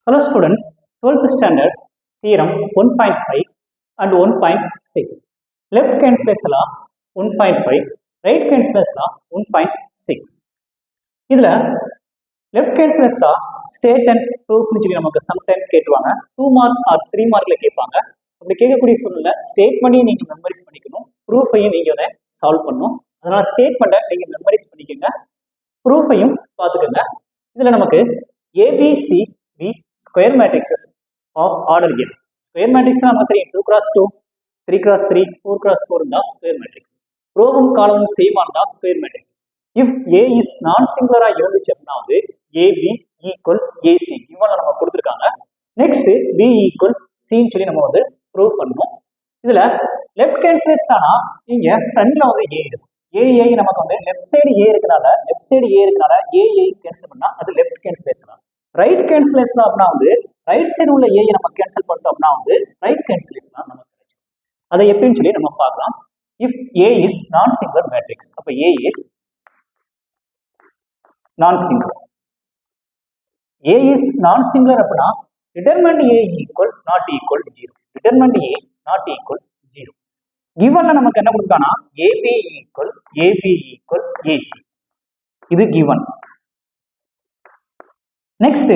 Hello student, 12th standard, theorem 1.5 and 1.6. Left cancellation law 1.5, right cancellation law 1.6. இதுல left cancellation law state and proof னு சொல்லி நமக்கு sometimes கேட்டுவாங்க. 2 mark or 3 markல கேட்பாங்க. அப்படி கேட்கக்கூடிய சூழ்நிலை ஸ்டேட்மெண்ட்டையும் நீங்க மெமரைஸ் பண்ணிக்கணும், ப்ரூஃபையும் நீங்க அதை சால்வ் பண்ணணும். அதனால ஸ்டேட்மெண்ட்டை நீங்க மெமரைஸ் பண்ணிக்கோங்க, ப்ரூஃபையும் பார்த்துக்கோங்க. இதுல நமக்கு ABC square matrices of order n. Square matrix நமக்கு தெரியும் 2x2, 3x3, 4x4 இருந்தா square matrix. ரோவும் காலமும் சேமா இருந்தா square matrix. If A is non-singular இருந்துச்சு அப்படின்னா வந்து AB equal AC இவங்க நம்ம கொடுத்துருக்காங்க. நெக்ஸ்ட் B equal C சொல்லி நம்ம வந்து ப்ரூவ் பண்ணணும். இதுல லெஃப்ட் கேன்சலேஷன் ஆனா இங்க ஃப்ரண்ட்ல வந்து A இருக்கும். A நமக்கு வந்து லெஃப்ட் சைடு A இருக்கனால A கேன்சல் பண்ணா அது லெஃப்ட் கேன்சலேஷன். ரைட் கேன்சலேஷன் அப்படின்னா வந்து ரைட் சைடு உள்ள ஏ நம்ம கேன்சல் பண்ணிட்டோம் அப்படின்னா வந்து ரைட் கேன்சலேஷன் நமக்கு கிடைக்கும். அதை எப்படின்னு சொல்லி நம்ம பார்க்கலாம். If A is non singular matrix, அப்ப A is non singular. A is non singular அப்படின்னா determinant A equal not equal 0. Determinant A not equal 0. கிவன்ல நமக்கு என்ன கொடுத்தானா ஏபி ஈக்குவல் ஏசி, இது கிவன். நெக்ஸ்ட்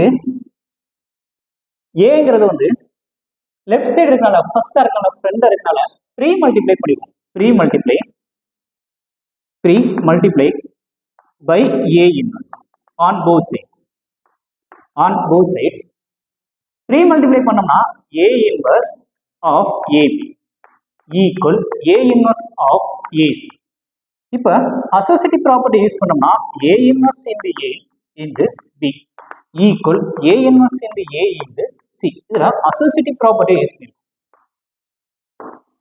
ஏங்கிறது வந்து லெஃப்ட் சைடு இருக்கனால ஃபர்ஸ்டா இருக்கனால ஃப்ரெண்டா இருக்கனால ப்ரீ மல்டிப்ளை பண்ணிடுவோம். Pre multiply by A inverse on both sides. Pre multiply பண்ணோம்னா A inverse of AB equal A inverse of AC. இப்போ அசோசியேட்டிவ் ப்ராப்பர்ட்டி யூஸ் பண்ணோம்னா A inverse into A into B equal A inverse into A into C. இதுல associative ப்ராப்பர்ட்டியை use பண்ணிருக்கோம்.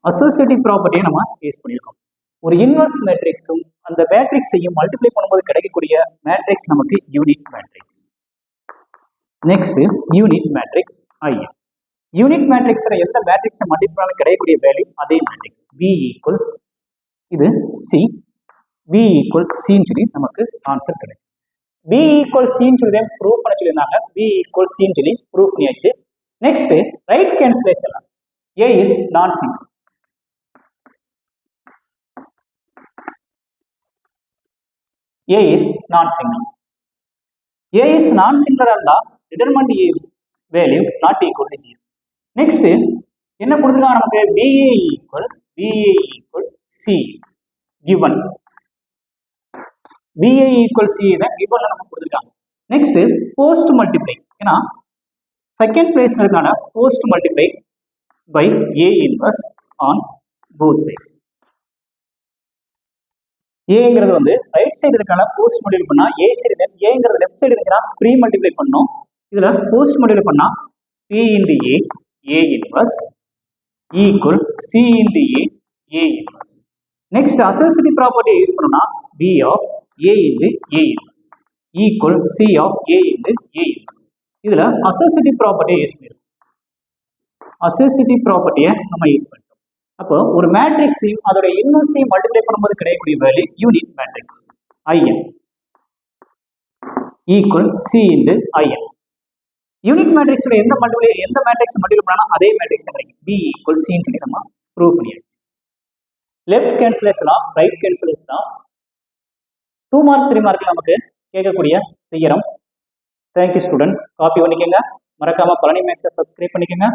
Associative ப்ராப்பர்ட்டியை நம்ம use பண்ணியிருக்கோம். ஒரு இன்வர்ஸ் மேட்ரிக்ஸும் அந்த மேட்ரிக்ஸையும் மல்டிப்ளை பண்ணும்போது கிடைக்கக்கூடிய மேட்ரிக்ஸ் நமக்கு unit matrix. Next unit matrix I N. Unit மேட்ரிக்ஸ்ல எந்த மேட்ரிக்ஸை மல்டிப்ளை கிடைக்கக்கூடிய வேல்யூ அதே மேட்ரிக்ஸ். பி ஈக்குவல் இது சி, பி ஈக்குவல் சின்னு சொல்லி நமக்கு ஆன்சர் கிடைக்கும். B equal C சொல்லி ப்ரூவ் பண்ண சொல்லியிருந்தாங்க. B equal C சொல்லி ப்ரூவ் பண்ணியாச்சு. Next right cancellation A is non singular. A is non singular. A is non singular இருந்தா determinant A value not equal to 0. Next என்ன கொடுத்துருக்காங்க நமக்கு BA equal C given. BA equal C தான் கிவன்ல நமக்கு கொடுத்துருக்காங்க. நெக்ஸ்ட் போஸ்ட் மல்டிப்ளை, ஏன்னா second place இருக்கான post multiply by A inverse on both sides. ஏங்கிறது வந்து ரைட் சைடு இருக்கான போஸ்ட் மல்டிப்ளை பண்ணா ஏ சைடு, ஏங்கிறது லெஃப்ட் சைடு இருக்கா ப்ரீ மல்டிப்ளை பண்ணோம். இதுல போஸ்ட் மல்டிப்ளை பண்ணா P into A inverse equal C into A inverse. Next associative ப்ராப்பர்ட்டியை யூஸ் பண்ணோம்னா B of A into A inverse equal C of A into A inverse. இதுல associative ப்ராப்பர்ட்டியை use பண்ணிருக்கோம். Associative ப்ராப்பர்ட்டியை நம்ம யூஸ் பண்ணிட்டோம். அப்போ ஒரு மேட்ரிக்ஸையும் அதோட இன்வர்ஸையும் மல்டிப்ளை பண்ணும்போது கிடைக்கக்கூடிய value unit matrix IN equal C into IN. Unit மேட்ரிக்ஸோட எந்த மேட்ரிக்ஸ் மல்டிப்ளை பண்ணா அதே மேட்ரிக்ஸ் கிடைக்கும். B equal C சொல்லி நம்ம ப்ரூவ் பண்ணியாச்சு. லெஃப்ட் கேன்சலேஷனா ரைட் கேன்சலேஷனா 2 மார்க் 3 மார்க்ல நமக்கு கேட்கக்கூடிய தியரம். Thank you student. காப்பி பண்ணிக்கோங்க, மறக்காம பழனி மேக்ஸை சப்ஸ்கிரைப் பண்ணிக்கோங்க.